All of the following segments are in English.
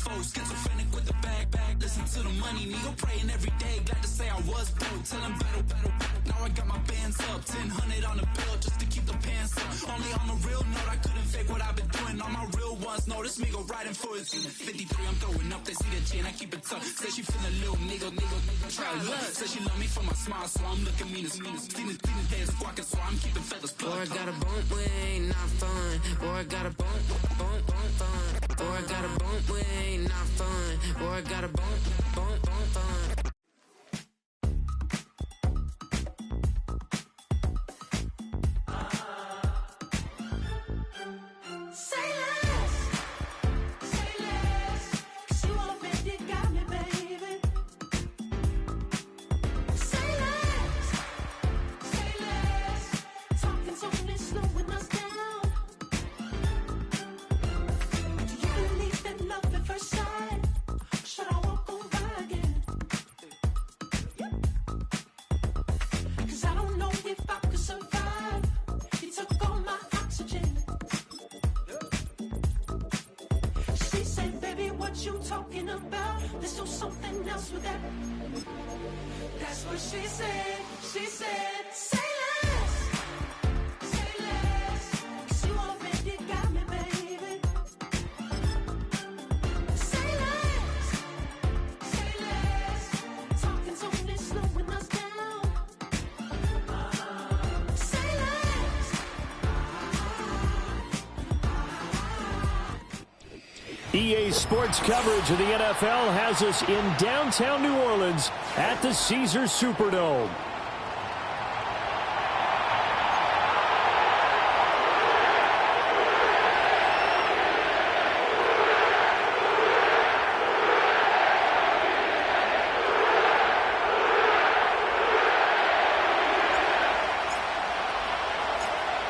WK12, schizophrenic with the bag. Listen to the money, nigga praying every day. Glad to say I was broke, tell him battle. Now I got my bands up, 1000 on the bill just to keep the pants up. Only on a real note, I couldn't fake what I've been doing. All my real ones know this nigga riding for his 53, I'm throwing up, they see the chain, I keep it tough. Say she feelin' little nigga, try love. Say she love me for my smile, so I'm looking mean as Seen his days squawking, so I'm keeping feathers plucked. Boy, I got a bump, we ain't not fun. Boy, I got a bump, fun. Boy, I got a bump, we ain't not fun. Boy, I got a bump, fun. You talking about? Let's do something else with that. That's what she said. She said, say less. Say less. 'Cause you already got me, baby. Say less. Say less. Talking's only slowing us down. Say less. EA Sports coverage of the NFL has us in downtown New Orleans at the Caesars Superdome.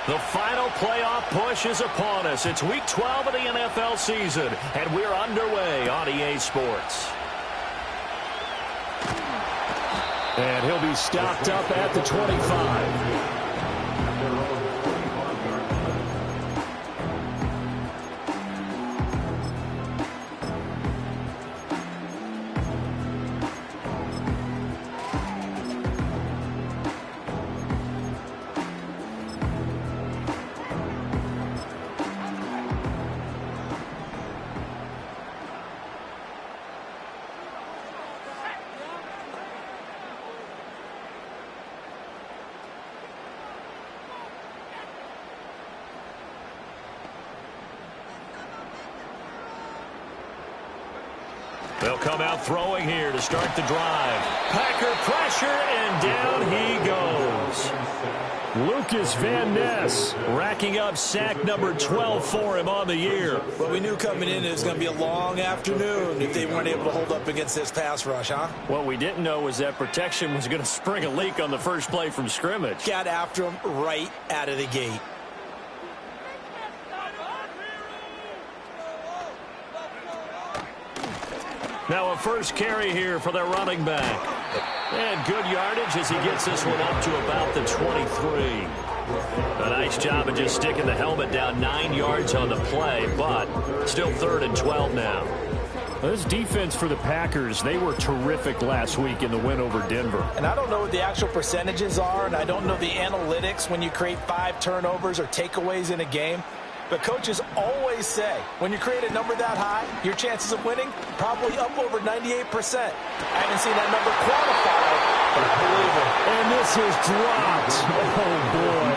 The final playoff push is upon us. It's Week 12 of the NFL season, and we're underway on EA Sports. And he'll be stopped up at the 25. They'll come out throwing here to start the drive. Packer pressure, and down he goes. Lucas Van Ness racking up sack number 12 for him on the year. But we knew coming in it was going to be a long afternoon if they weren't able to hold up against this pass rush, huh? What we didn't know was that protection was going to spring a leak on the first play from scrimmage. Got after him right out of the gate. Now a first carry here for their running back. And good yardage as he gets this one up to about the 23. A nice job of just sticking the helmet down 9 yards on the play, but still 3rd and 12 now. This defense for the Packers, they were terrific last week in the win over Denver. And I don't know what the actual percentages are, and I don't know the analytics when you create 5 turnovers or takeaways in a game. But coaches always say, when you create a number that high, your chances of winning probably up over 98%. I haven't seen that number quantified, but I believe it. And this is dropped. Oh, boy.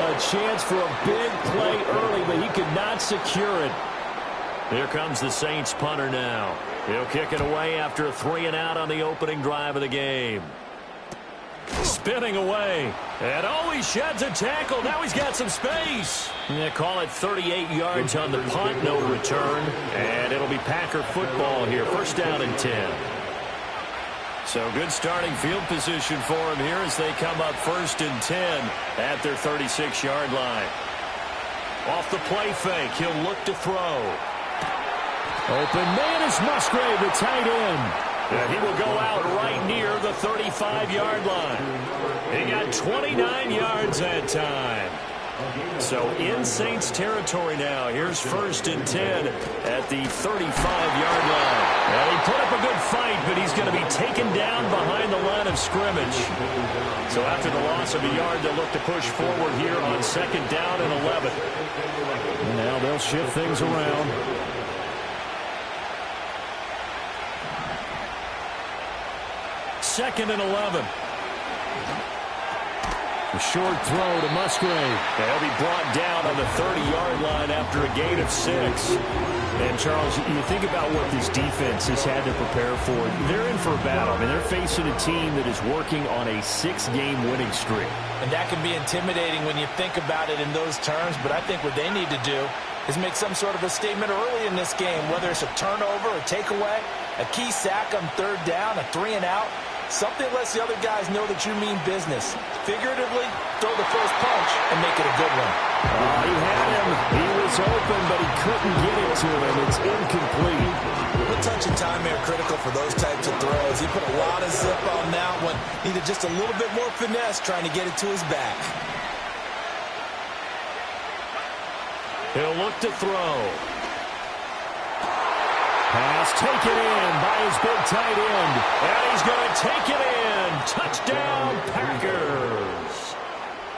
A chance for a big play early, but he could not secure it. Here comes the Saints punter now. He'll kick it away after a 3-and-out on the opening drive of the game. Spinning away. And he sheds a tackle. Now he's got some space. They call it 38 yards on the punt, no return. And it'll be Packer football here. First down and 10. So good starting field position for him here as they come up 1st and 10 at their 36-yard line. Off the play fake, he'll look to throw. Open man is Musgrave, the tight end. And he will go out right near the 35-yard line. He got 29 yards that time. So in Saints territory now. Here's 1st and 10 at the 35-yard and he's going to be taken down behind the line of scrimmage. So after the loss of a yard, they'll look to push forward here on 2nd down and 11. And now they'll shift things around. Second and 11. A short throw to Musgrave. They'll be brought down on the 30-yard line after a gain of 6. And, Charles, you think about what this defense has had to prepare for. They're in for a battle. I mean, they're facing a team that is working on a 6-game winning streak. And that can be intimidating when you think about it in those terms, but I think what they need to do is make some sort of a statement early in this game, whether it's a turnover, a takeaway, a key sack on 3rd down, a 3-and-out. Something lets the other guys know that you mean business. Figuratively, throw the first punch and make it a good one. He had him. He was open, but he couldn't get it to him. It's incomplete. The touch and time are critical for those types of throws. He put a lot of zip on that one. Needed just a little bit more finesse trying to get it to his back. He'll look to throw. Pass taken in by his big tight end. And he's going to take it in. Touchdown, Packers.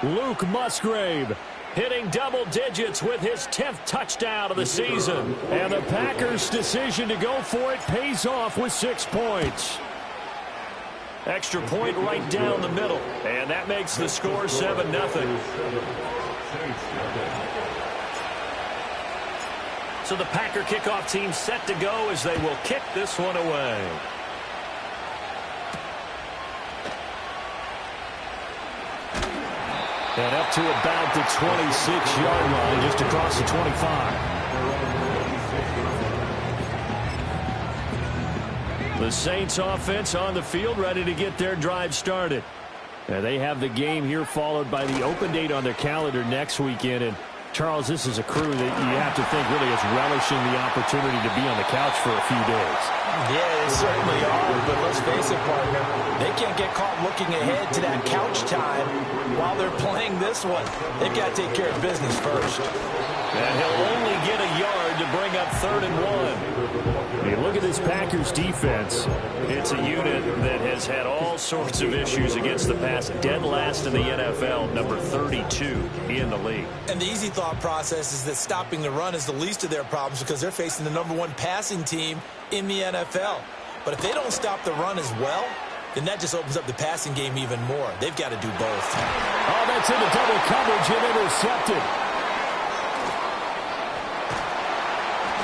Luke Musgrave hitting double digits with his 10th touchdown of the season. And the Packers' decision to go for it pays off with 6 points. Extra point right down the middle. And that makes the score 7-0. So the Packer kickoff team set to go as they will kick this one away. And up to about the 26-yard line, just across the 25. The Saints offense on the field, ready to get their drive started. And they have the game here followed by the open date on their calendar next weekend. And Charles, this is a crew that you have to think really is relishing the opportunity to be on the couch for a few days. Yeah, they certainly are, but let's face it, partner, they can't get caught looking ahead to that couch time while they're playing this one. They've got to take care of business first. And he'll only get a yard to bring up 3rd and 1. Hey, look at this Packers defense. It's a unit that has had all sorts of issues against the pass. Dead last in the NFL, number 32 in the league. And the easy thought process is that stopping the run is the least of their problems because they're facing the number 1 passing team in the NFL. But if they don't stop the run as well, then that just opens up the passing game even more. They've got to do both. Oh, that's into double coverage and intercepted.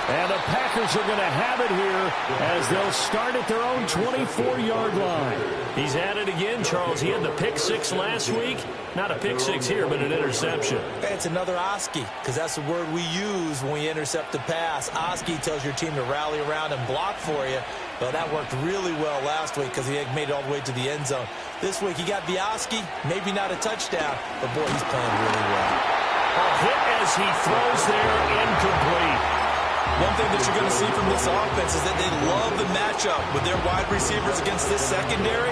And the Packers are going to have it here as they'll start at their own 24-yard line. He's at it again, Charles. He had the pick 6 last week. Not a pick 6 here, but an interception. It's another Oski, because that's the word we use when we intercept the pass. Oski tells your team to rally around and block for you. Well, that worked really well last week because he had made it all the way to the end zone. This week, he got the Oski, maybe not a touchdown, but boy, he's playing really well. A hit as he throws there, incomplete. One thing that you're going to see from this offense is that they love the matchup with their wide receivers against this secondary.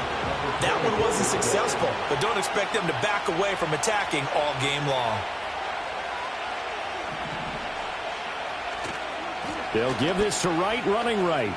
That one wasn't successful, but don't expect them to back away from attacking all game long. They'll give this to Wright, running right.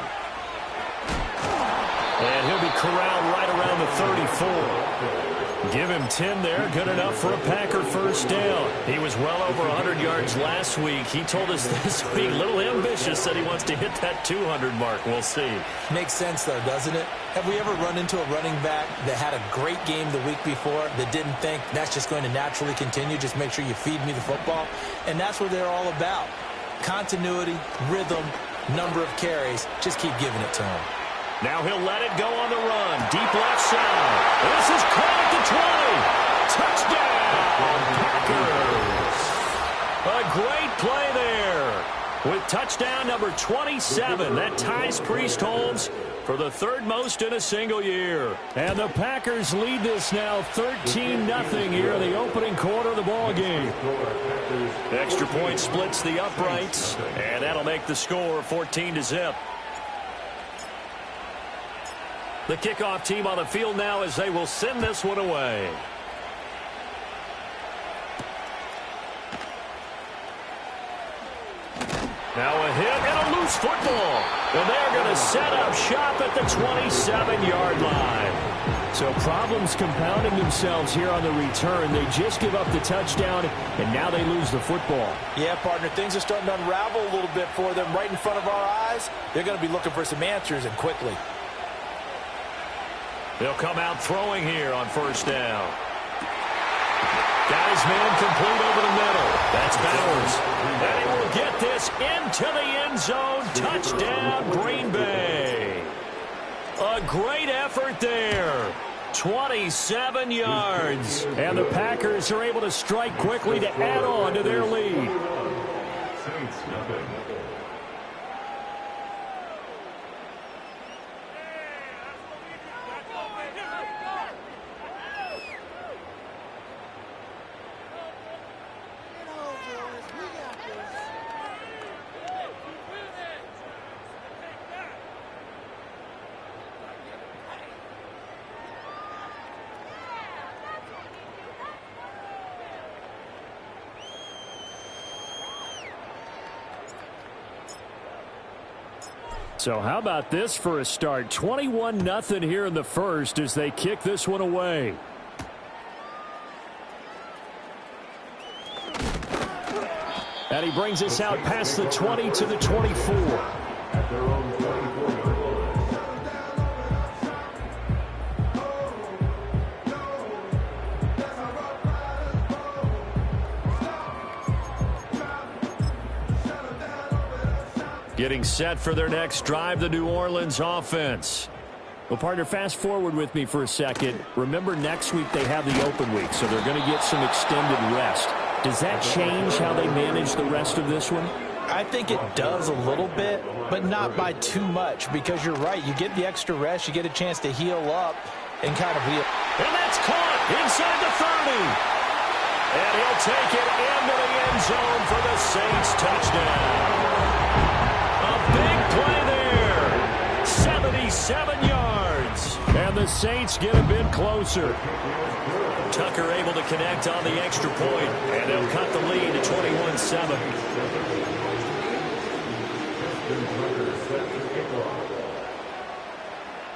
And he'll be corralled right around the 34. Give him 10 there. Good enough for a Packer first down. He was well over 100 yards last week. He told us this week, a little ambitious, said he wants to hit that 200 mark. We'll see. Makes sense, though, doesn't it? Have we ever run into a running back that had a great game the week before that didn't think that's just going to naturally continue? Just make sure you feed me the football. And that's what they're all about. Continuity, rhythm, number of carries. Just keep giving it to him. Now he'll let it go on the run. Deep left side. This is caught at the 20. Touchdown, Packers. A great play there. With touchdown number 27. That ties Priest Holmes for the 3rd most in a single year. And the Packers lead this now 13-0 here in the opening quarter of the ball game. Extra point splits the uprights. And that'll make the score 14-0. The kickoff team on the field now as they will send this one away. Now a hit and a loose loose football. And they're going to set up shop at the 27-yard line. So problems compounding themselves here on the return. They just give up the touchdown, and now they lose the football. Yeah, partner, things are starting to unravel a little bit for them right in front of our eyes. They're going to be looking for some answers, and quickly. They'll come out throwing here on first down. Got his man complete over the middle. That's Bowers. And he will get this into the end zone. Touchdown, Green Bay. A great effort there. 27 yards. And the Packers are able to strike quickly to add on to their lead. So how about this for a start? 21-0 here in the first as they kick this one away. And he brings us out past the 20 to the 24. Getting set for their next drive, the New Orleans offense. Well, partner, fast forward with me for a second. Remember, next week they have the open week, so they're going to get some extended rest. Does that change how they manage the rest of this one? I think it does a little bit, but not by too much, because you're right. You get the extra rest. You get a chance to heal up and kind of heal. And that's caught inside the 30. And he'll take it into the end zone for the Saints touchdown. Big play there. 77 yards. And the Saints get a bit closer. Tucker able to connect on the extra point. And they'll cut the lead to 21-7.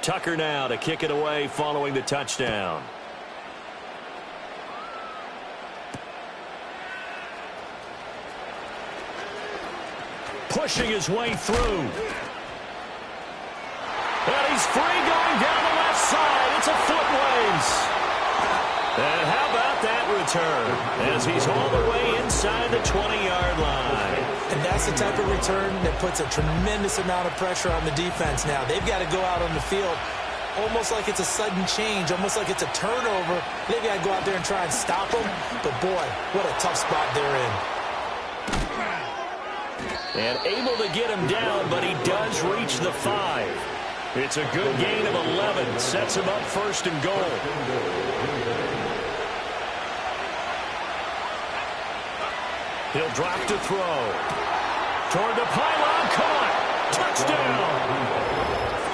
Tucker now to kick it away following the touchdown. Pushing his way through. And he's free going down the left side. It's a foot race. And how about that return? As he's all the way inside the 20-yard line. And that's the type of return that puts a tremendous amount of pressure on the defense now. They've got to go out on the field almost like it's a sudden change, almost like it's a turnover. They've got to go out there and try and stop them. But, boy, what a tough spot they're in. And able to get him down, but he does reach the 5. It's a good gain of 11. Sets him up first and goal. He'll drop to throw. Toward the pylon, caught. Touchdown.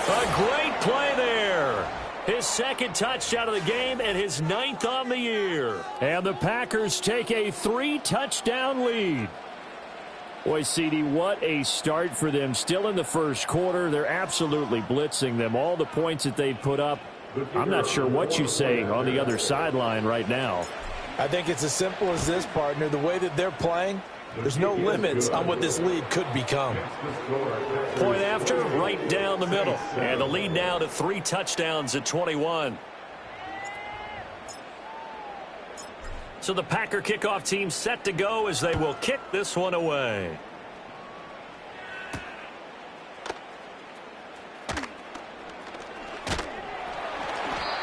A great play there. His second touchdown of the game and his 9th on the year. And the Packers take a 3-touchdown lead. Boy, CD, what a start for them. Still in the first quarter. They're absolutely blitzing them. All the points that they've put up, I'm not sure what you say on the other sideline right now. I think it's as simple as this, partner. The way that they're playing, there's no limits on what this lead could become. Point after, right down the middle. And the lead now to 3 touchdowns at 21. So the Packer kickoff team set to go as they will kick this one away.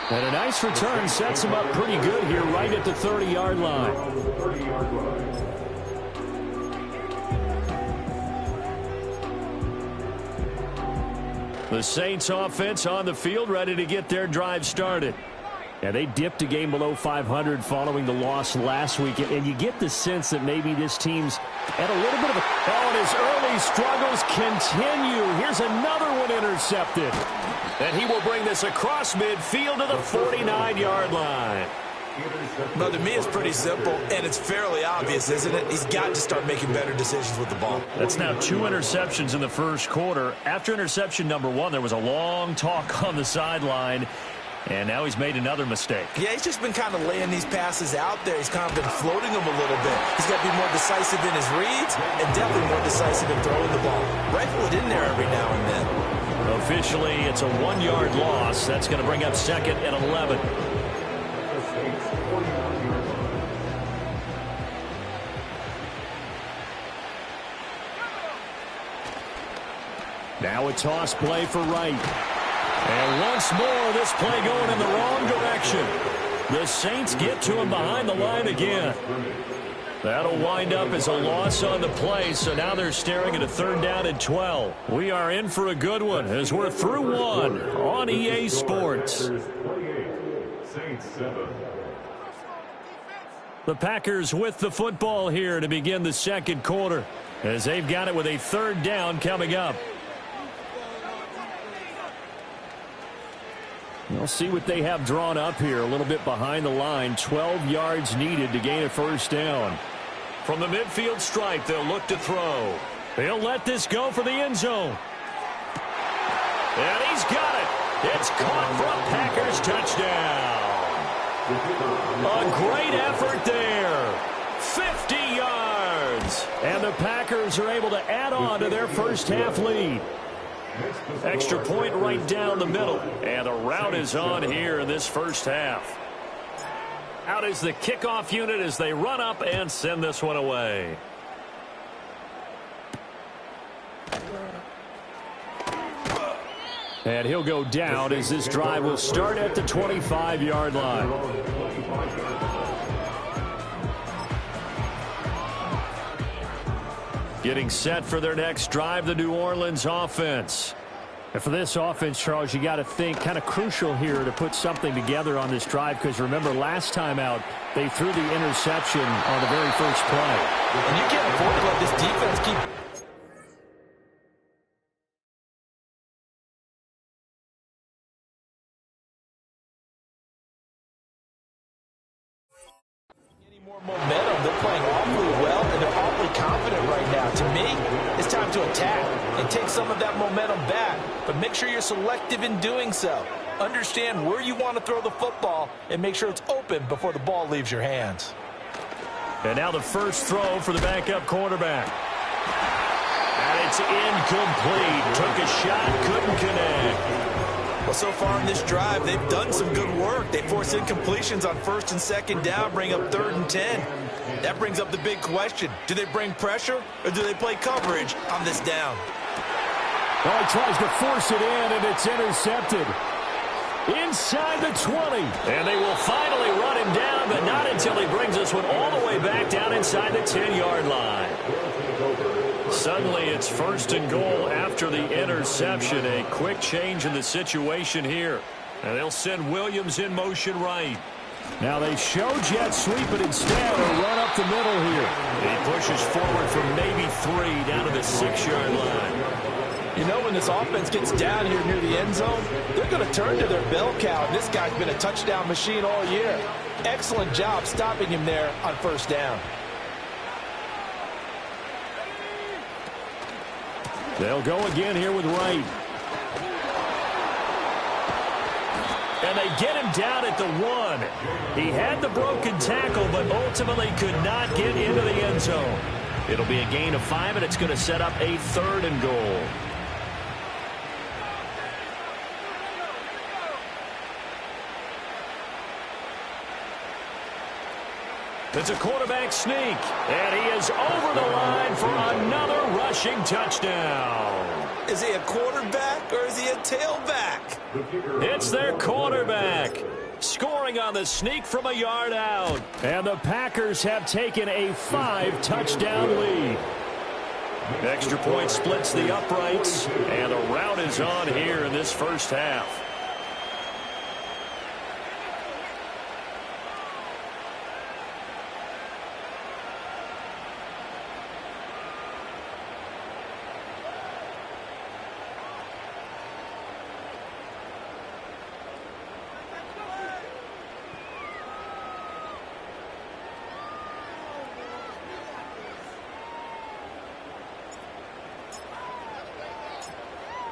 And a nice return sets him up pretty good here right at the 30-yard line. The Saints offense on the field ready to get their drive started. Yeah, they dipped a game below 500 following the loss last week, and you get the sense that maybe this team's at a little bit of a... Oh, and his early struggles continue. Here's another one intercepted. And he will bring this across midfield to the 49-yard line. Well, to me, it's pretty simple, and it's fairly obvious, isn't it? He's got to start making better decisions with the ball. That's now 2 interceptions in the first quarter. After interception number 1, there was a long talk on the sideline, and now he's made another mistake. Yeah, he's just been kind of laying these passes out there. He's kind of been floating them a little bit. He's got to be more decisive in his reads and definitely more decisive in throwing the ball. Rifle it in there every now and then. Officially, it's a 1-yard loss. That's going to bring up 2nd and 11. Now a toss play for Wright. And once more, this play going in the wrong direction. The Saints get to him behind the line again. That'll wind up as a loss on the play, so now they're staring at a 3rd down and 12. We are in for a good one as we're through 1 on EA Sports. The Packers with the football here to begin the second quarter as they've got it with a 3rd down coming up. We'll see what they have drawn up here a little bit behind the line. 12 yards needed to gain a 1st down. From the midfield stripe, they'll look to throw. They'll let this go for the end zone. And he's got it. It's caught for a Packers touchdown. A great effort there. 50 yards. And the Packers are able to add on to their first half lead. Extra point right down the middle. And the route is on here in this first half. Out is the kickoff unit as they run up and send this one away. And he'll go down as this drive will start at the 25-yard line. Getting set for their next drive, the New Orleans offense. And for this offense, Charles, you got to think kind of crucial here to put something together on this drive, because remember last time out they threw the interception on the very first play. And you can't afford to let this defense keep any more momentum. They're playing awfully well, and they're awfully confident right now. To me, it's time to attack and take some of that momentum back, but make sure you're selective in doing so. Understand where you want to throw the football and make sure it's open before the ball leaves your hands. And now the first throw for the backup quarterback. And it's incomplete. Took a shot, couldn't connect. Well, so far in this drive, they've done some good work. They force incompletions on 1st and 2nd down, bring up 3rd and 10. That brings up the big question. Do they bring pressure or do they play coverage on this down? Well, he tries to force it in, and it's intercepted. Inside the 20. And they will finally run him down, but not until he brings this one all the way back down inside the 10-yard line. Suddenly, it's 1st and goal after the interception. A quick change in the situation here. And they'll send Williams in motion right. Now they show jet sweep, but instead a run up the middle here. He pushes forward from maybe 3 down to the 6-yard line. You know, when this offense gets down here near the end zone, they're going to turn to their bell cow, and this guy's been a touchdown machine all year. Excellent job stopping him there on 1st down. They'll go again here with Wright. And they get him down at the 1. He had the broken tackle, but ultimately could not get into the end zone. It'll be a gain of 5, and it's going to set up a 3rd and goal. It's a quarterback sneak, and he is over the line for another rushing touchdown. Is he a quarterback or is he a tailback? It's their quarterback, scoring on the sneak from a yard out. And the Packers have taken a 5-touchdown lead. Extra point splits the uprights, and the route is on here in this first half.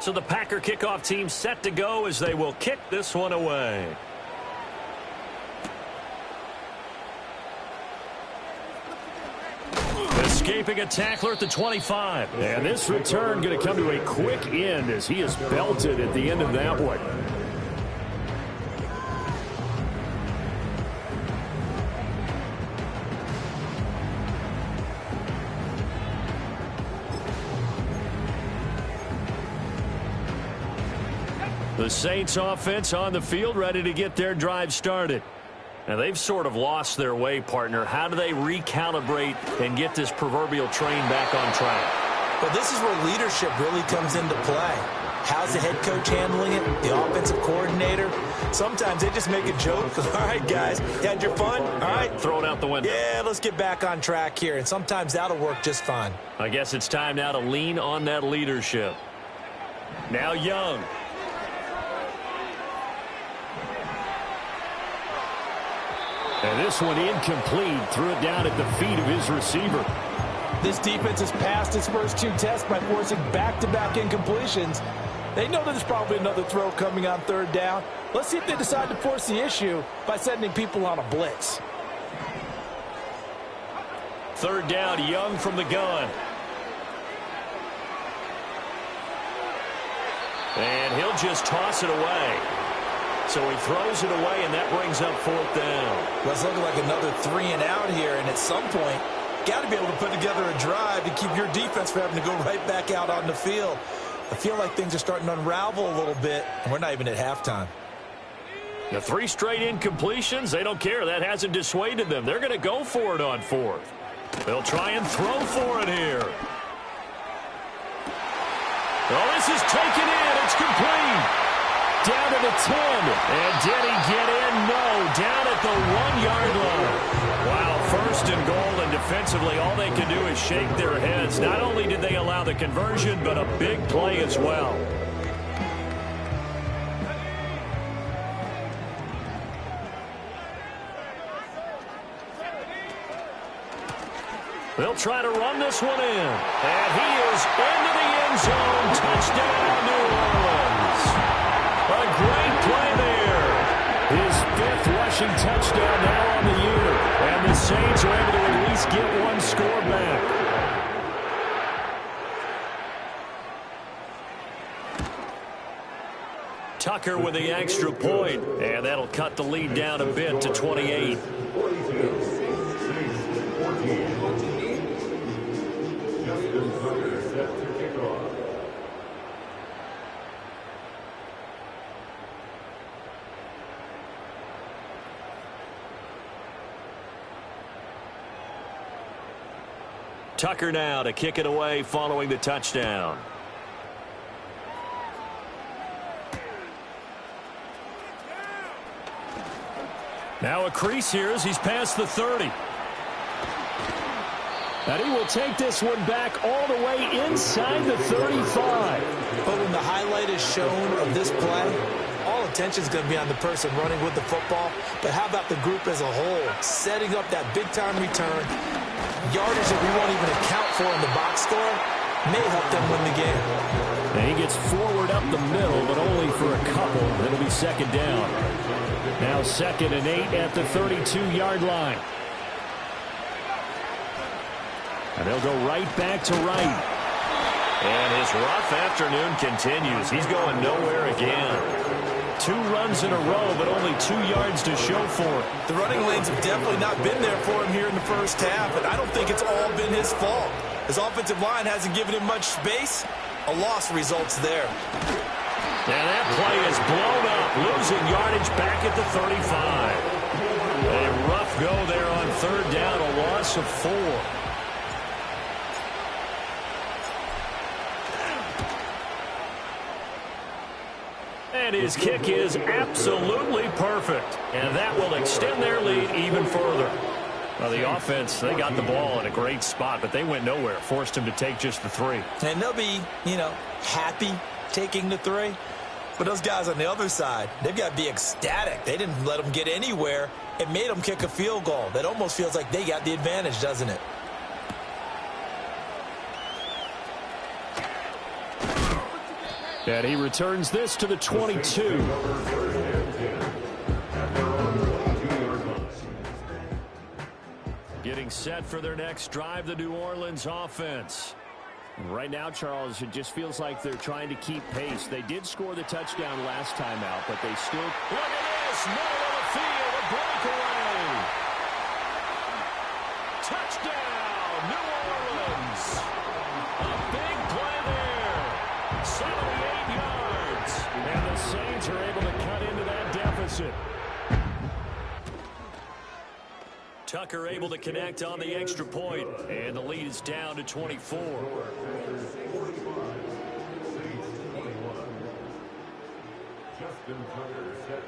So the Packer kickoff team set to go as they will kick this one away. Escaping a tackler at the 25. And this return going to come to a quick end as he is belted at the end of that one. The Saints offense on the field, ready to get their drive started. Now, they've sort of lost their way, partner. How do they recalibrate and get this proverbial train back on track? Well, this is where leadership really comes into play. How's the head coach handling it? The offensive coordinator? Sometimes they just make a joke. All right, guys, you had your fun? All right. Throw it out the window. Yeah, let's get back on track here. And sometimes that'll work just fine. I guess it's time now to lean on that leadership. Now Young. And this one incomplete. Threw it down at the feet of his receiver. This defense has passed its first two tests by forcing back-to-back incompletions. They know there's probably another throw coming on third down. Let's see if they decide to force the issue by sending people on a blitz. Third down, Young from the gun. And he'll just toss it away. So he throws it away, and that brings up fourth down. Well, it's looking like another 3 and out here, and at some point, got to be able to put together a drive to keep your defense from having to go right back out on the field. I feel like things are starting to unravel a little bit, and we're not even at halftime. The 3 straight incompletions, they don't care. That hasn't dissuaded them. They're going to go for it on fourth. They'll try and throw for it here. Oh, this is taken in. It's complete. Down to the 10. And did he get in? No. Down at the 1-yard line. Wow, first and goal, and defensively all they can do is shake their heads. Not only did they allow the conversion, but a big play as well. They'll try to run this one in. And he is into the end zone. Touchdown, New Orleans. A great play there. His 5th rushing touchdown now on the year. And the Saints are able to at least get one score back. Tucker with the extra point. And that'll cut the lead down a bit to 28. Tucker now to kick it away following the touchdown. Now a crease here as he's past the 30. And he will take this one back all the way inside the 35. But when the highlight is shown of this play, all attention is going to be on the person running with the football. But how about the group as a whole, setting up that big-time return, yardage that we won't even account for in the box score, may help them win the game. And he gets forward up the middle, but only for a couple. It'll be second down. Now 2nd and 8 at the 32-yard line. And they'll go right back to right. And his rough afternoon continues. He's going nowhere again. 2 runs in a row, but only 2 yards to show for it. The running lanes have definitely not been there for him here in the first half, and I don't think it's all been his fault. His offensive line hasn't given him much space. A loss results there. And that play is blown up, losing yardage back at the 35. A rough go there on third down, a loss of 4. And his kick is absolutely perfect. And that will extend their lead even further. Well, the offense, they got the ball in a great spot, but they went nowhere. Forced him to take just the 3. And they'll be, happy taking the 3. But those guys on the other side, they've got to be ecstatic. They didn't let them get anywhere. It made them kick a field goal. That almost feels like they got the advantage, doesn't it? And he returns this to the 22. Getting set for their next drive, the New Orleans offense. Right now, Charles, it just feels like they're trying to keep pace. They did score the touchdown last time out, but they still... Look at this! Middle of the field, a breakaway! Touchdown, New Orleans! A big play there! 78 yards! And the Saints are able to cut into that deficit. Tucker able to connect on the extra point, and the lead is down to 24.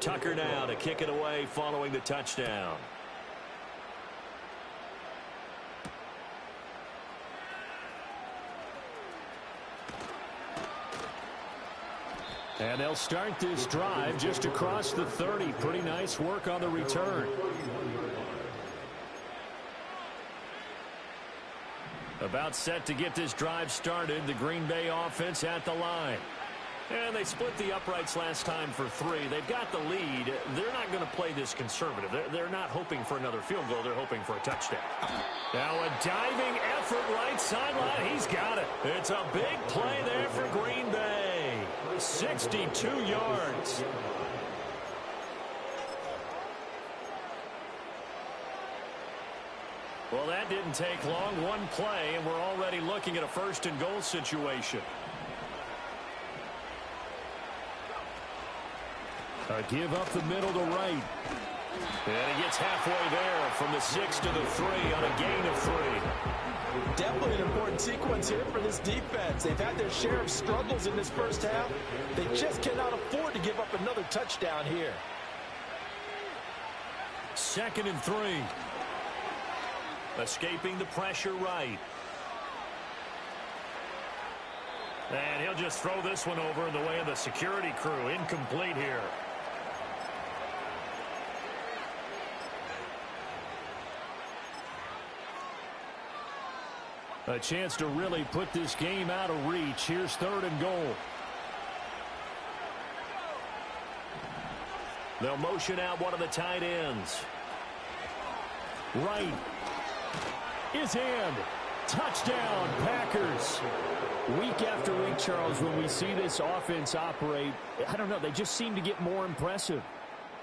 Tucker now to kick it away following the touchdown. And they'll start this drive just across the 30. Pretty nice work on the return. About set to get this drive started. The Green Bay offense at the line. And they split the uprights last time for 3. They've got the lead. They're not going to play this conservative. They're not hoping for another field goal. They're hoping for a touchdown. Now a diving effort right sideline. He's got it. It's a big play there for Green Bay. 62 yards. Well, that didn't take long. One play, and we're already looking at a first-and-goal situation. A give up the middle to right. And he gets halfway there from the 6 to the 3 on a gain of 3. Definitely an important sequence here for this defense. They've had their share of struggles in this first half. They just cannot afford to give up another touchdown here. 2nd and 3. Escaping the pressure right. And he'll just throw this one over in the way of the security crew. Incomplete here. A chance to really put this game out of reach. Here's 3rd and goal. They'll motion out one of the tight ends. Right. Is in. Touchdown, Packers. Week after week, Charles, when we see this offense operate, I don't know, they just seem to get more impressive.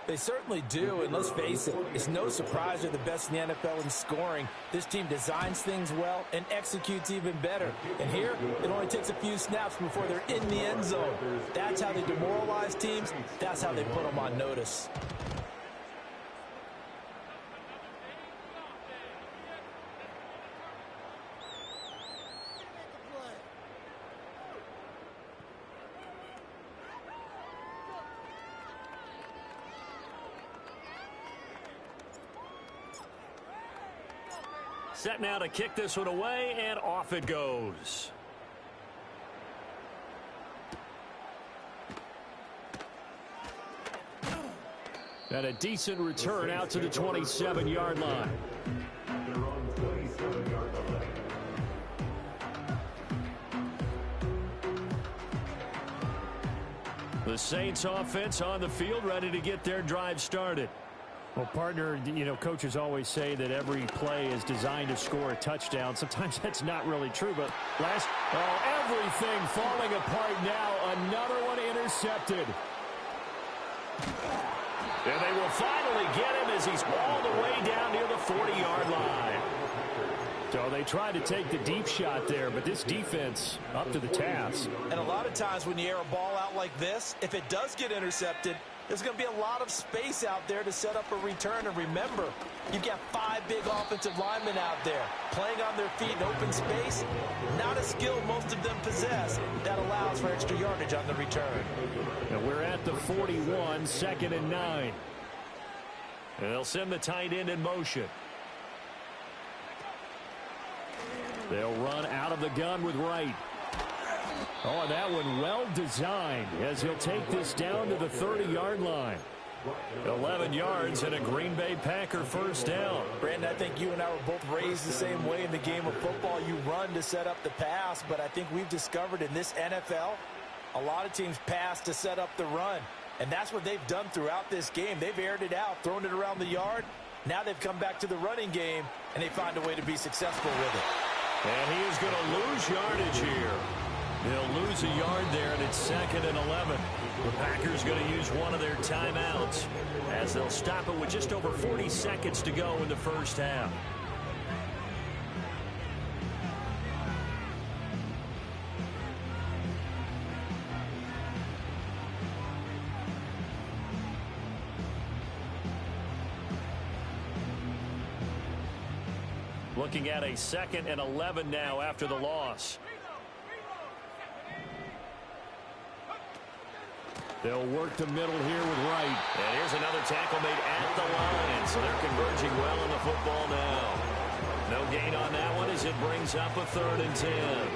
They certainly do, and let's face it, it's no surprise they're the best in the NFL in scoring. This team designs things well and executes even better. And here, it only takes a few snaps before they're in the end zone. That's how they demoralize teams. That's how they put them on notice. Set now to kick this one away, and off it goes. And a decent return out to the 27-yard line. The Saints offense on the field, ready to get their drive started. Well, partner, you know, coaches always say that every play is designed to score a touchdown. Sometimes that's not really true, but everything falling apart now. Another one intercepted. And they will finally get him as he's all the way down near the 40-yard line. So they tried to take the deep shot there, but this defense up to the task. And a lot of times when you air a ball out like this, if it does get intercepted, there's going to be a lot of space out there to set up a return. And remember, you've got 5 big offensive linemen out there playing on their feet in open space. Not a skill most of them possess that allows for extra yardage on the return. And we're at the 41, 2nd and 9. And they'll send the tight end in motion. They'll run out of the gun with Wright. Oh, and that one well designed as he'll take this down to the 30-yard line. 11 yards and a Green Bay Packer first down. Brandon, I think you and I were both raised the same way in the game of football. You run to set up the pass, but I think we've discovered in this NFL, A lot of teams pass to set up the run, and that's what they've done throughout this game. They've aired it out, thrown it around the yard. Now they've come back to the running game, and they find a way to be successful with it. And he is going to lose yardage here. They'll lose a yard there, and it's 2nd and 11. The Packers going to use one of their timeouts as they'll stop it with just over 40 seconds to go in the first half. Looking at a 2nd and 11 now after the loss. They'll work the middle here with Wright. And here's another tackle made at the line. So they're converging well on the football now. No gain on that one as it brings up a 3rd and 10.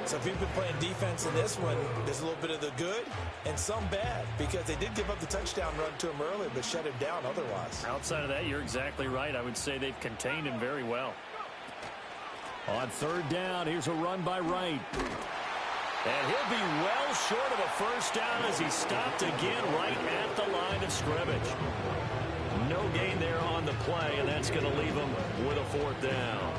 So if you've been playing defense in this one, there's a little bit of the good and some bad, because they did give up the touchdown run to him earlier but shut him down otherwise. Outside of that, you're exactly right. I would say they've contained him very well. On 3rd down, here's a run by Wright. And he'll be well short of a first down as he stopped again right at the line of scrimmage. No gain there on the play, and that's going to leave him with a 4th down.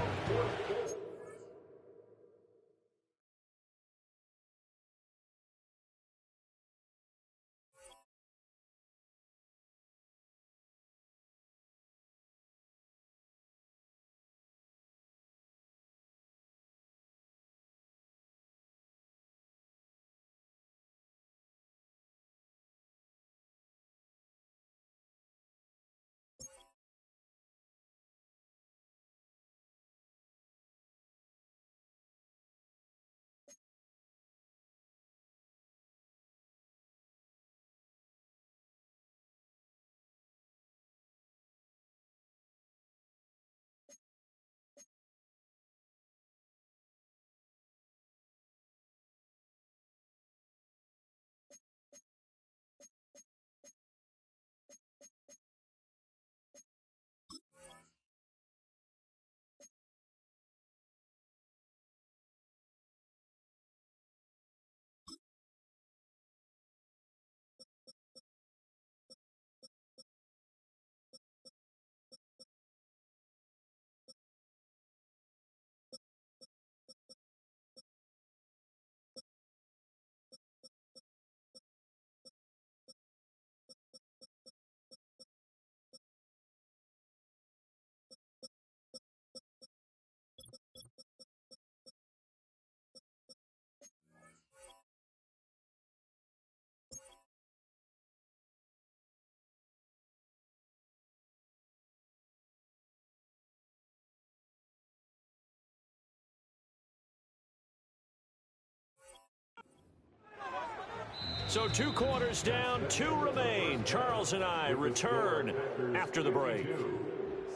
So 2 quarters down, 2 remain. Charles and I return after the break.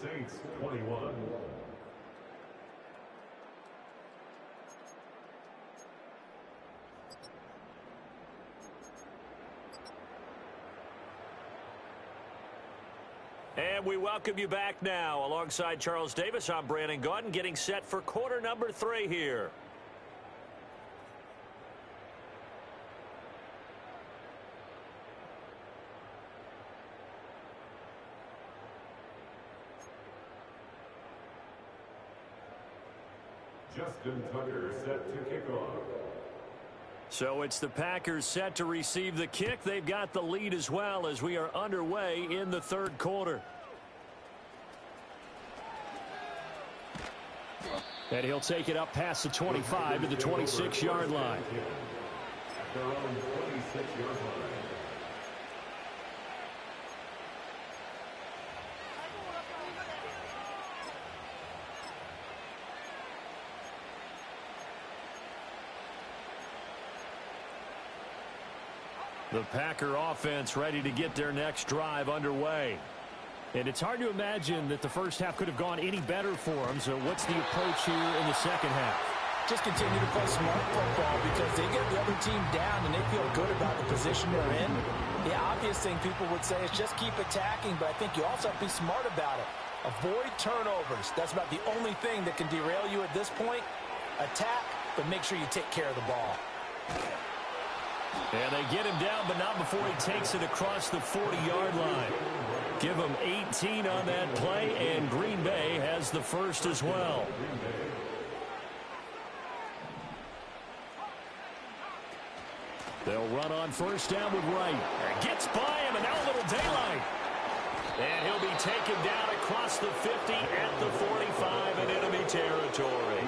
Saints 21. And we welcome you back now. Alongside Charles Davis, I'm Brandon Gaudin, getting set for quarter number 3 here. Justin Tucker set to kick off. So it's the Packers set to receive the kick. They've got the lead as well as we are underway in the 3rd quarter. And he'll take it up past the 25 to the 26-yard line. At their own 26-yard line. The Packer offense ready to get their next drive underway. And it's hard to imagine that the first half could have gone any better for them. So what's the approach here in the second half? Just continue to play smart football because they get the other team down and they feel good about the position they're in. The obvious thing people would say is just keep attacking, but I think you also have to be smart about it. Avoid turnovers. That's about the only thing that can derail you at this point. Attack, but make sure you take care of the ball. And they get him down, but not before he takes it across the 40-yard line. Give him 18 on that play, and Green Bay has the first as well. They'll run on first down with Wright. Gets by him, and now a little daylight. And he'll be taken down across the 50 at the 45 in enemy territory.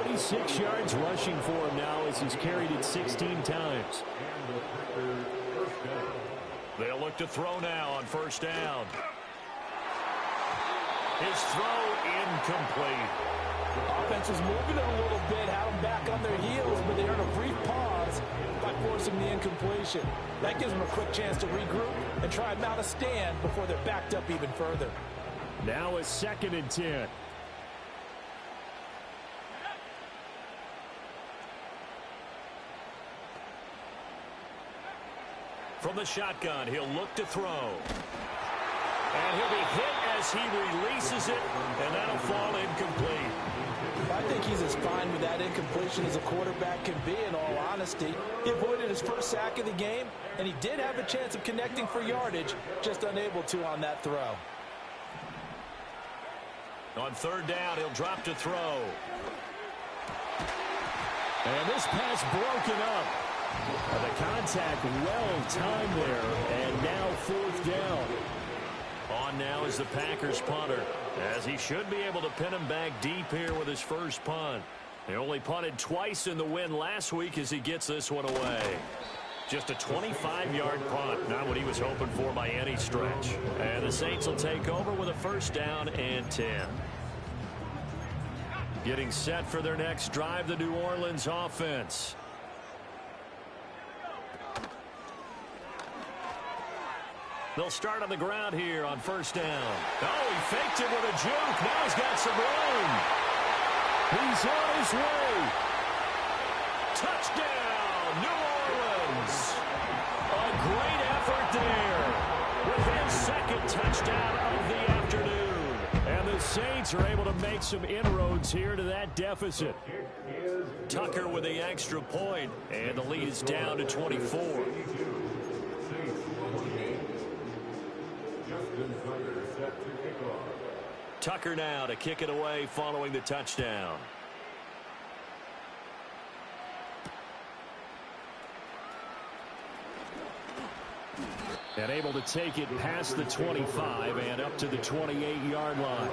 46 yards rushing for him now as he's carried it 16 times. They'll look to throw now on first down. His throw incomplete. Offense was moving it a little bit, had them back on their heels, but they earned a brief pause by forcing the incompletion. That gives them a quick chance to regroup and try and mount a stand before they're backed up even further. Now a 2nd and 10. From the shotgun, he'll look to throw. And he'll be hit as he releases it, and that'll fall incomplete. I think he's as fine with that incompletion as a quarterback can be, in all honesty. He avoided his first sack of the game, and he did have a chance of connecting for yardage, just unable to on that throw. On third down, he'll drop to throw. And this pass broken up. The contact well timed there, and now 4th down. On now is the Packers punter, as he should be able to pin him back deep here with his first punt. He only punted twice in the win last week as he gets this one away. Just a 25-yard punt, not what he was hoping for by any stretch. And the Saints will take over with a first down and 10. Getting set for their next drive, the New Orleans offense. They'll start on the ground here on first down. Oh, he faked it with a juke. Now he's got some room. He's on his way. Touchdown, New Orleans. A great effort there with his 2nd touchdown of the afternoon. And the Saints are able to make some inroads here to that deficit. Tucker with the extra point, and the lead is down to 24. Tucker now to kick it away following the touchdown. And able to take it past the 25 and up to the 28-yard line.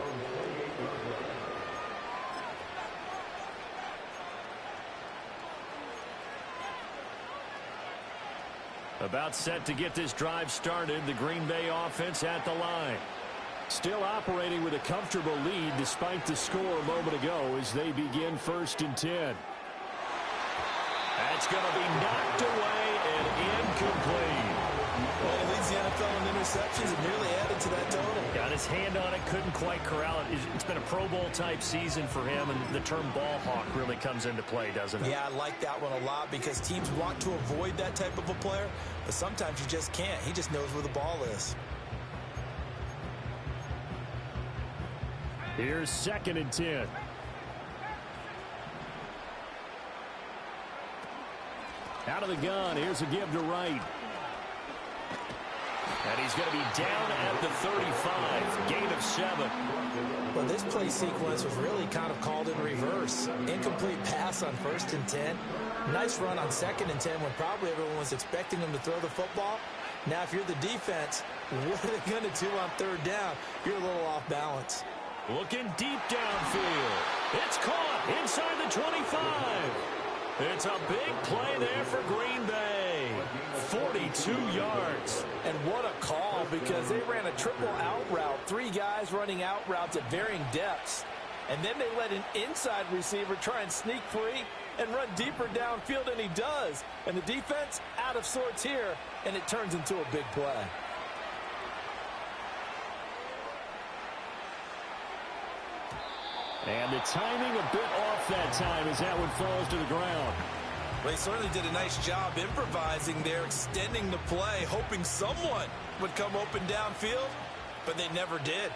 About set to get this drive started, the Green Bay offense at the line. Still operating with a comfortable lead despite the score a moment ago as they begin 1st and 10. That's going to be knocked away and incomplete. Well, he leads the NFL in interceptions and nearly added to that total. Got his hand on it, couldn't quite corral it. It's been a Pro Bowl-type season for him, and the term ball hawk really comes into play, doesn't it? Yeah, I like that one a lot because teams want to avoid that type of a player, but sometimes you just can't. He just knows where the ball is. Here's 2nd and 10. Out of the gun, here's a give to Wright. And he's going to be down at the 35, gain of 7. Well, this play sequence was really kind of called in reverse. Incomplete pass on 1st and 10. Nice run on 2nd and 10 when probably everyone was expecting him to throw the football. Now, if you're the defense, what are they going to do on 3rd down? You're a little off balance. Looking deep downfield. It's caught inside the 25. It's a big play there for Green Bay. 42 yards. And what a call, because they ran a triple out route. 3 guys running out routes at varying depths. And then they let an inside receiver try and sneak free and run deeper downfield, and he does. And the defense out of sorts here, and it turns into a big play. And the timing a bit off that time as that one falls to the ground. Well, he certainly did a nice job improvising there, extending the play, hoping someone would come open downfield, but they never did.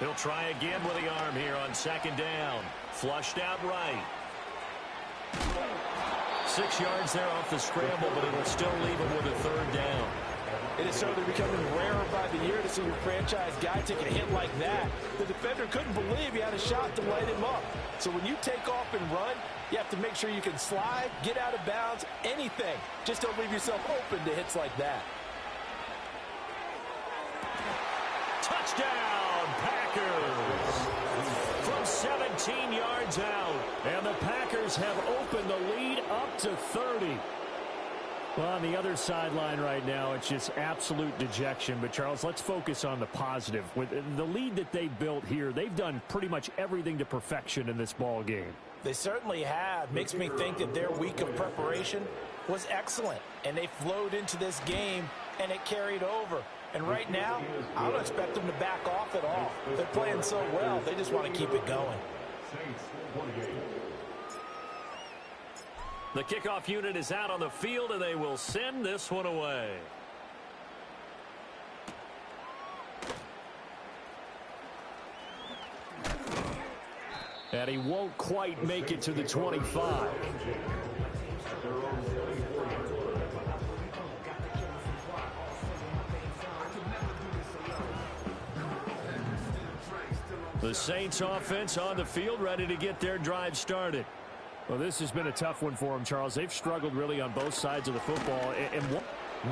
He'll try again with the arm here on 2nd down. Flushed out right. 6 yards there off the scramble, but it'll still leave him with a third down. It is certainly becoming rarer by the year to see your franchise guy take a hit like that. The defender couldn't believe he had a shot to light him up. So when you take off and run, you have to make sure you can slide, get out of bounds, anything. Just don't leave yourself open to hits like that. Touchdown, Packers! From 17 yards out. And the Packers have opened the lead up to 30. Well, on the other sideline right now, it's just absolute dejection. But, Charles, let's focus on the positive. With the lead that they built here, they've done pretty much everything to perfection in this ball game. They certainly have. Makes me think that their week of preparation was excellent. And they flowed into this game, and it carried over. And right now, I don't expect them to back off at all. They're playing so well, they just want to keep it going. The kickoff unit is out on the field, and they will send this one away. And he won't quite make it to the 25. The Saints offense on the field, ready to get their drive started. Well, this has been a tough one for him, Charles. They've struggled really on both sides of the football. And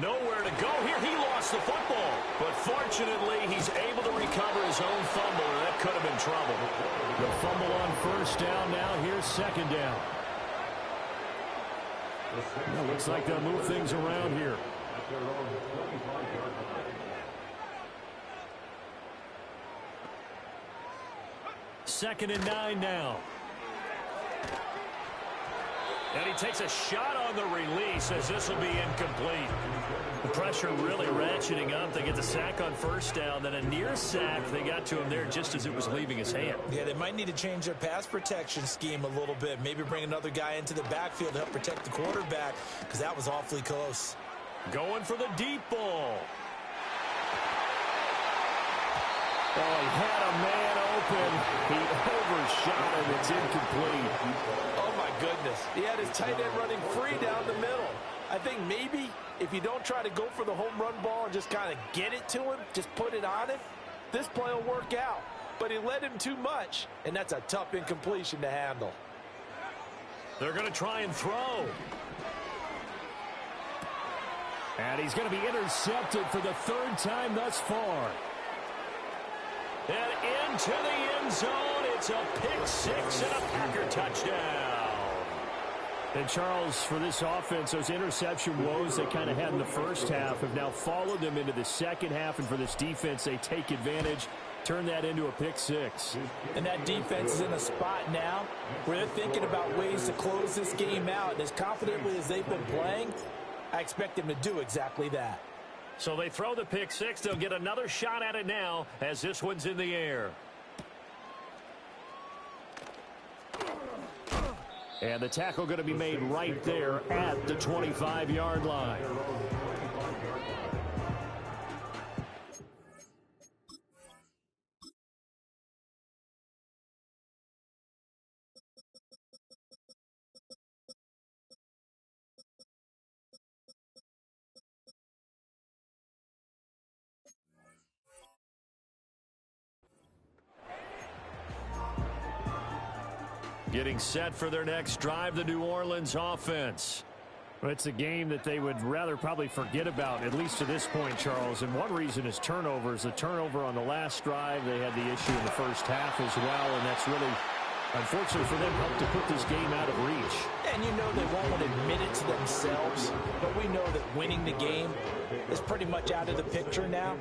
nowhere to go here. He lost the football. But fortunately, he's able to recover his own fumble, or that could have been trouble. The fumble on first down now. Here's second down. Well, looks like they'll move things around here. Second and 9 now. And he takes a shot on the release as this will be incomplete. The pressure really ratcheting up. They get the sack on first down, then a near sack. They got to him there just as it was leaving his hand. Yeah, they might need to change their pass protection scheme a little bit. Maybe bring another guy into the backfield to help protect the quarterback, because that was awfully close. Going for the deep ball. Oh, he had a man open. He overshot him. It's incomplete. Oh, my goodness. He had his tight end running free down the middle. I think maybe if you don't try to go for the home run ball and just kind of get it to him, just put it on him, this play will work out. But he led him too much, and that's a tough incompletion to handle. They're going to try and throw. And he's going to be intercepted for the third time thus far. And into the end zone, it's a pick six and a Packer touchdown. And, Charles, for this offense, those interception woes they kind of had in the first half have now followed them into the second half. And for this defense, they take advantage, turn that into a pick six. And that defense is in a spot now where they're thinking about ways to close this game out. And as confidently as they've been playing, I expect them to do exactly that. So they throw the pick six. They'll get another shot at it now as this one's in the air. And the tackle going to be made right there at the 25-yard line. Getting set for their next drive, the New Orleans offense. Well, it's a game that they would rather probably forget about, at least to this point, Charles. And one reason is turnovers. The turnover on the last drive, they had the issue in the first half as well, and that's really, unfortunately for them, helped to put this game out of reach. And you know they won't admit it to themselves, but we know that winning the game is pretty much out of the picture now.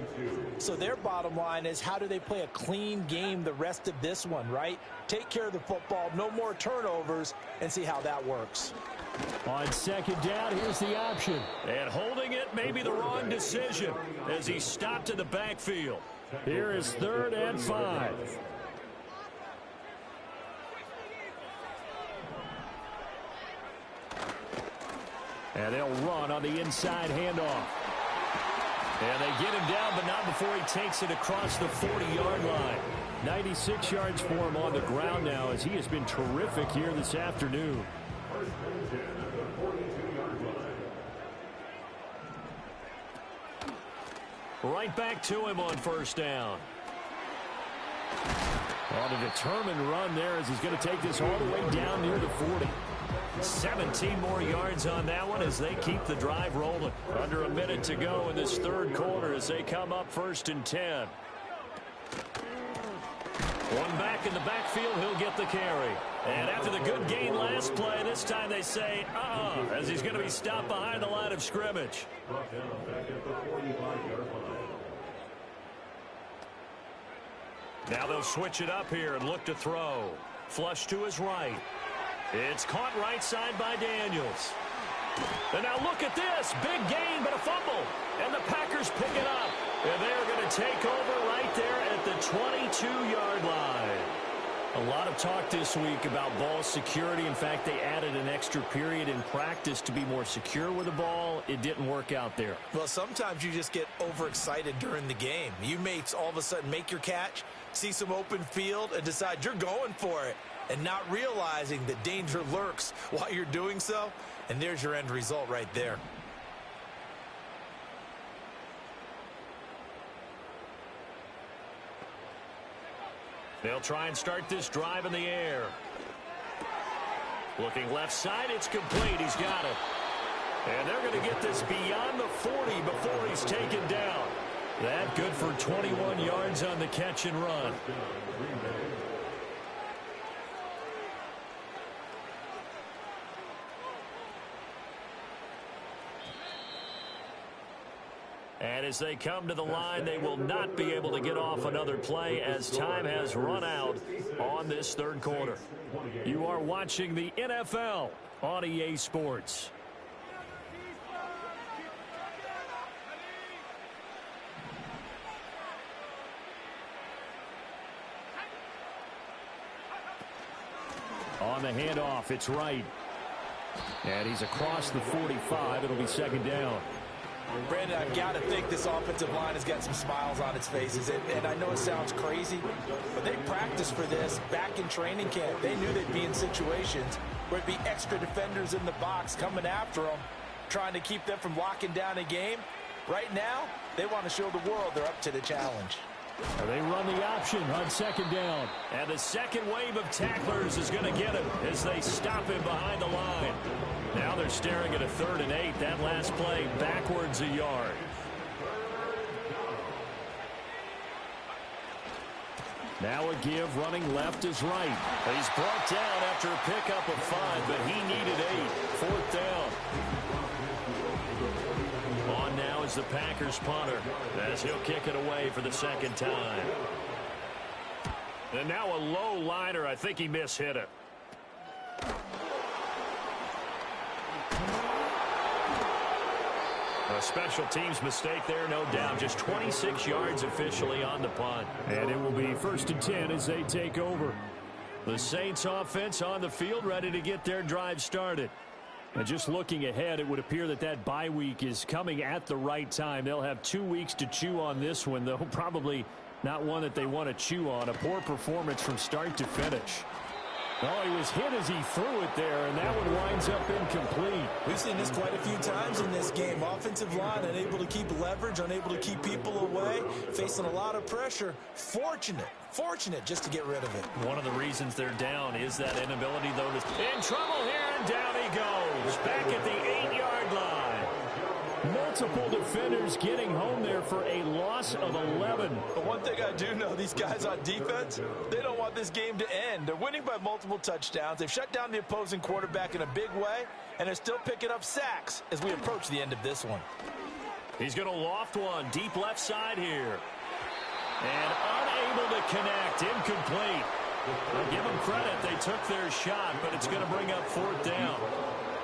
So their bottom line is, how do they play a clean game the rest of this one, right? Take care of the football, no more turnovers, and see how that works. On second down, here's the option. And holding it may be the wrong decision as he stopped in the backfield. Here is 3rd and 5. And they'll run on the inside handoff. And they get him down, but not before he takes it across the 40-yard line. 96 yards for him on the ground now as he has been terrific here this afternoon. Right back to him on first down. On a determined run there as he's going to take this all the way down near the 40. 17 more yards on that one as they keep the drive rolling. Under a minute to go in this third quarter as they come up 1st and 10. One back in the backfield, he'll get the carry. And after the good gain last play, this time they say, as he's going to be stopped behind the line of scrimmage. Brought down back at the 45-yard line. Now they'll switch it up here and look to throw. Flush to his right. It's caught right side by Daniels. And now look at this. Big gain, but a fumble. And the Packers pick it up. And they're going to take over right there at the 22-yard line. A lot of talk this week about ball security. In fact, they added an extra period in practice to be more secure with the ball. It didn't work out there. Well, sometimes you just get overexcited during the game. You may all of a sudden make your catch, see some open field, and decide you're going for it, and not realizing that danger lurks while you're doing so. And there's your end result right there. They'll try and start this drive in the air. Looking left side, it's complete. He's got it. And they're going to get this beyond the 40 before he's taken down. That good for 21 yards on the catch and run. And as they come to the line, they will not be able to get off another play as time has run out on this third quarter. You are watching the NFL on EA Sports. On the handoff, it's right. And he's across the 45. It'll be second down. Brandon, I've got to think this offensive line has got some smiles on its faces. And I know it sounds crazy, but they practiced for this back in training camp. They knew they'd be in situations where it'd be extra defenders in the box coming after them, trying to keep them from locking down a game. Right now, they want to show the world they're up to the challenge. They run the option on second down. And the second wave of tacklers is going to get him as they stop him behind the line. Now they're staring at a 3rd and 8. That last play backwards a yard. Now a give, running left is right. He's brought down after a pickup of 5, but he needed 8. 4th down. On now is the Packers punter as he'll kick it away for the second time. And now a low liner. I think he mishit it. A special teams mistake there, no doubt. Just 26 yards officially on the punt. And it will be 1st and 10 as they take over. The Saints offense on the field ready to get their drive started. And just looking ahead, it would appear that that bye week is coming at the right time. They'll have 2 weeks to chew on this one, though probably not one that they want to chew on. A poor performance from start to finish. Oh, he was hit as he threw it there, and that one winds up incomplete. We've seen this quite a few times in this game. Offensive line unable to keep leverage, unable to keep people away, facing a lot of pressure. Fortunate just to get rid of it. One of the reasons they're down is that inability, though, to... In trouble here, and down he goes. Back at the 8-yard line. Multiple defenders getting home there for a loss of 11. But one thing I do know, these guys on defense, they don't want this game to end. They're winning by multiple touchdowns. They've shut down the opposing quarterback in a big way, and they're still picking up sacks as we approach the end of this one. He's going to loft one deep left side here. And unable to connect. Incomplete. I'll give them credit. They took their shot, but it's going to bring up 4th down.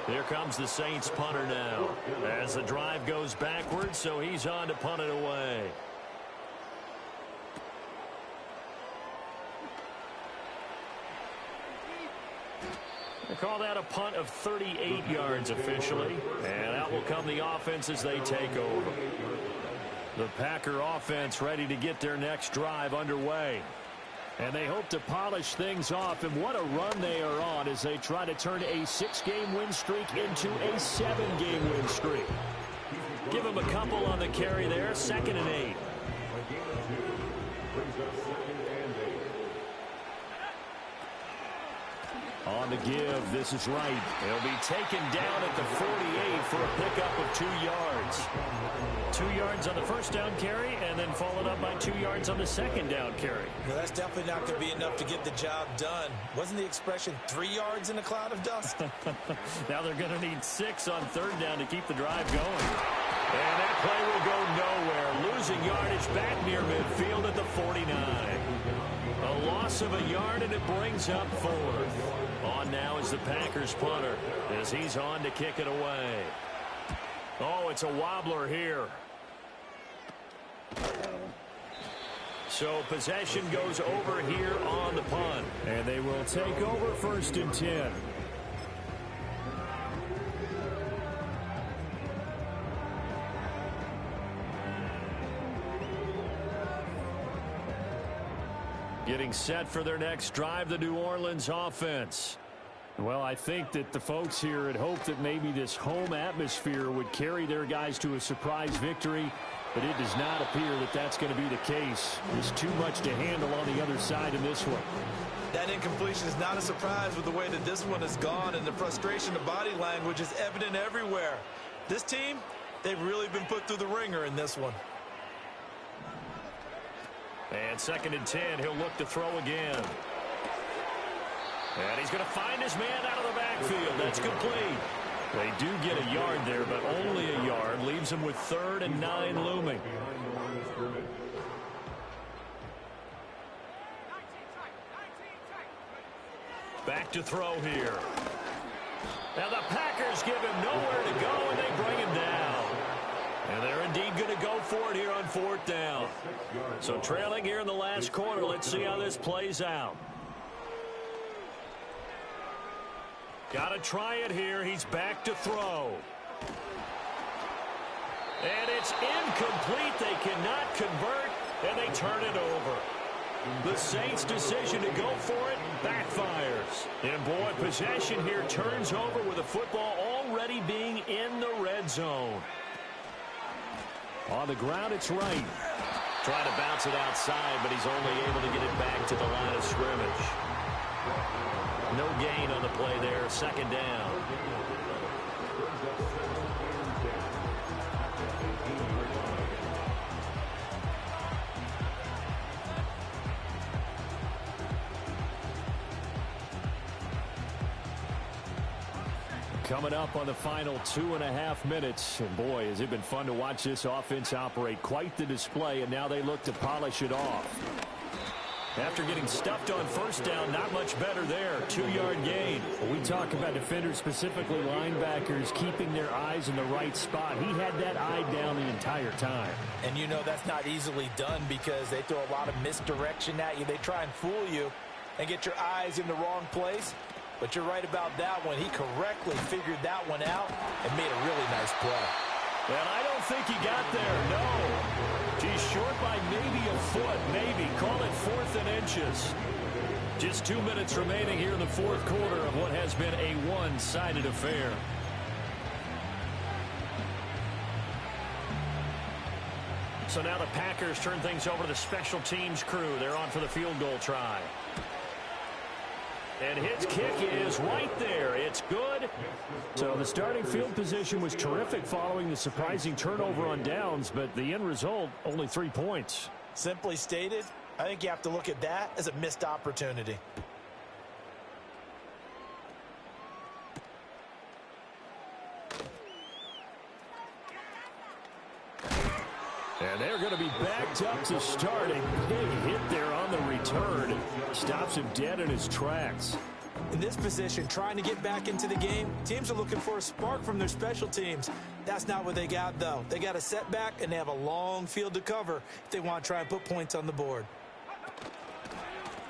Here comes the Saints punter now as the drive goes backwards, so he's on to punt it away. They call that a punt of 38 yards officially, and out will come the offense as they take over. The Packer offense ready to get their next drive underway. And they hope to polish things off, and what a run they are on as they try to turn a 6-game win streak into a 7-game win streak. give him a couple on the carry there. 2nd and 8. A gain of 2 brings up 2nd and 8. On the give, this is right. He'll be taken down at the 48 for a pickup of 2 yards. 2 yards on the first down carry, and then followed up by 2 yards on the second down carry. Well, that's definitely not going to be enough to get the job done. Wasn't the expression 3 yards in a cloud of dust? Now they're going to need 6 on 3rd down to keep the drive going. And that play will go nowhere. Losing yardage back near midfield at the 49. A loss of a yard, and it brings up 4th. On now is the Packers punter as he's on to kick it away. Oh, it's a wobbler here. So possession goes over here on the punt. And they will take over 1st and 10. Getting set for their next drive, the New Orleans offense. Well, I think that the folks here had hoped that maybe this home atmosphere would carry their guys to a surprise victory, but it does not appear that that's going to be the case. There's too much to handle on the other side in this one. That incompletion is not a surprise with the way that this one has gone, and the frustration of body language is evident everywhere. This team, they've really been put through the ringer in this one. And 2nd and 10, he'll look to throw again. And he's going to find his man out of the backfield. That's complete. They do get a yard there, but only a yard. Leaves him with 3rd and 9 looming. Back to throw here. Now the Packers give him nowhere to go, and they bring him down. And they're indeed going to go for it here on 4th down. So trailing here in the last quarter. Let's see how this plays out. Got to try it here. He's back to throw. And it's incomplete. They cannot convert, and they turn it over. The Saints' decision to go for it backfires. And boy, possession here turns over with the football already being in the red zone. On the ground, it's right. Trying to bounce it outside, but he's only able to get it back to the line of scrimmage. No gain on the play there. 2nd down. Coming up on the final 2.5 minutes. And boy, has it been fun to watch this offense operate. Quite the display, and now they look to polish it off. After getting stuffed on 1st down, not much better there. 2-yard gain. We talk about defenders, specifically linebackers, keeping their eyes in the right spot. He had that eye down the entire time. And you know that's not easily done because they throw a lot of misdirection at you. They try and fool you and get your eyes in the wrong place. But you're right about that one. He correctly figured that one out and made a really nice play. And I don't think he got there, no. He's short by maybe a foot, maybe. Call it 4th and inches. Just 2 minutes remaining here in the 4th quarter of what has been a one-sided affair. So now the Packers turn things over to the special teams crew. They're on for the field goal try. And his kick is right there. It's good. So the starting field position was terrific following the surprising turnover on downs, but the end result, only 3 points. Simply stated, I think you have to look at that as a missed opportunity. And they're going to be backed up to start. A big hit there on the return. Stops him dead in his tracks. In this position, trying to get back into the game, teams are looking for a spark from their special teams. That's not what they got, though. They got a setback, and they have a long field to cover if they want to try and put points on the board.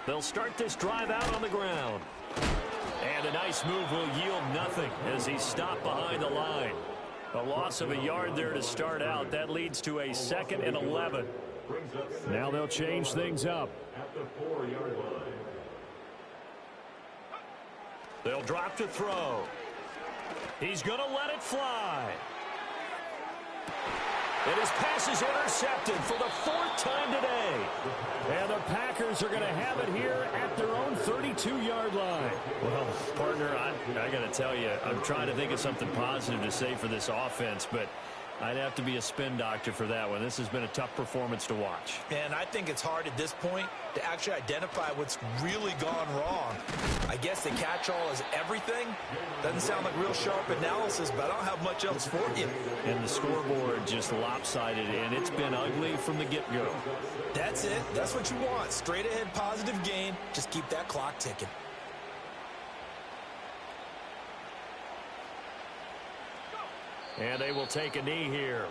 They'll start this drive out on the ground. And a nice move will yield nothing as he's stopped behind the line. A loss of a yard there to start out. That leads to a 2nd and 11. Now they'll change things up. At the 4-yard line. They'll drop to throw. He's going to let it fly. And his pass is intercepted for the 4th time today. And the Packers are going to have it here at their own 32-yard line. Well, partner, I got to tell you, I'm trying to think of something positive to say for this offense, but I'd have to be a spin doctor for that one. This has been a tough performance to watch. And I think it's hard at this point to actually identify what's really gone wrong. I guess the catch-all is everything. Doesn't sound like real sharp analysis, but I don't have much else for you. And the scoreboard just lopsided, and it's been ugly from the get-go. That's it. That's what you want. Straight ahead positive gain. Just keep that clock ticking. And they will take a knee here.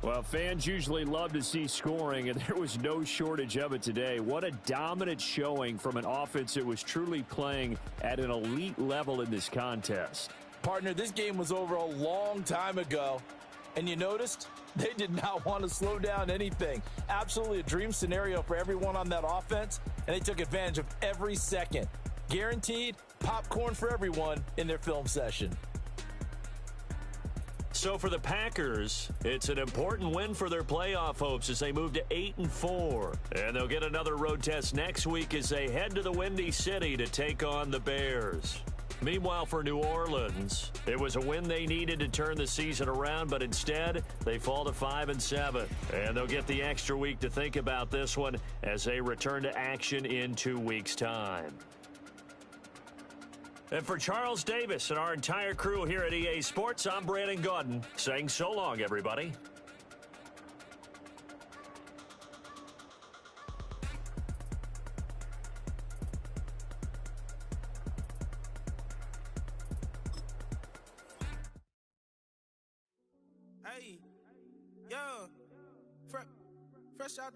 Well, fans usually love to see scoring, and there was no shortage of it today. What a dominant showing from an offense that was truly playing at an elite level in this contest. Partner, this game was over a long time ago, and you noticed they did not want to slow down anything. Absolutely a dream scenario for everyone on that offense, and they took advantage of every second. Guaranteed popcorn for everyone in their film session. So for the Packers, it's an important win for their playoff hopes as they move to 8-4. And they'll get another road test next week as they head to the Windy City to take on the Bears. Meanwhile, for New Orleans, it was a win they needed to turn the season around, but instead they fall to 5-7. And they'll get the extra week to think about this one as they return to action in 2 weeks' time. And for Charles Davis and our entire crew here at EA Sports, I'm Brandon Gaudin saying so long, everybody. Hey, yo, fresh out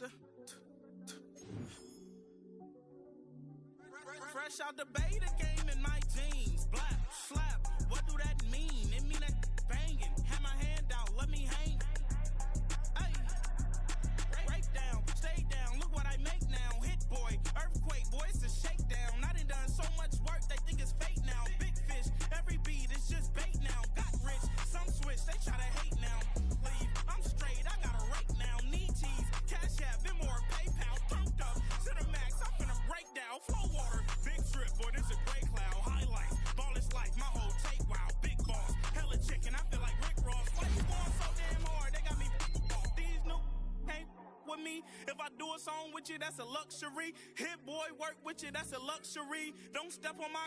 the beta game in my jeans. Black, slap, what do that mean? It mean that banging. Have my hand out, let me hang. Hey, break down, stay down, look what I make now. Hit boy, earthquake, boy, it's a shakedown. I done done so much work, they think it's fake now. Big fish, every beat is just bait now. Got rich, some switch, they try to hate now. Leave, I'm straight, I got a rake now. Need cheese, cash app, Venmo, PayPal, turned up. Cinemax, I'm finna break down. Flow water, big trip, boy, this a gray cloud. Highlights, ball is life, my whole take, wow. Big boss, hella chicken, I feel like Rick Ross. Why you going so damn hard? They got me off. These new ain't with me. If I do a song with you, that's a luxury. Hit boy, work with you, that's a luxury. Don't step on my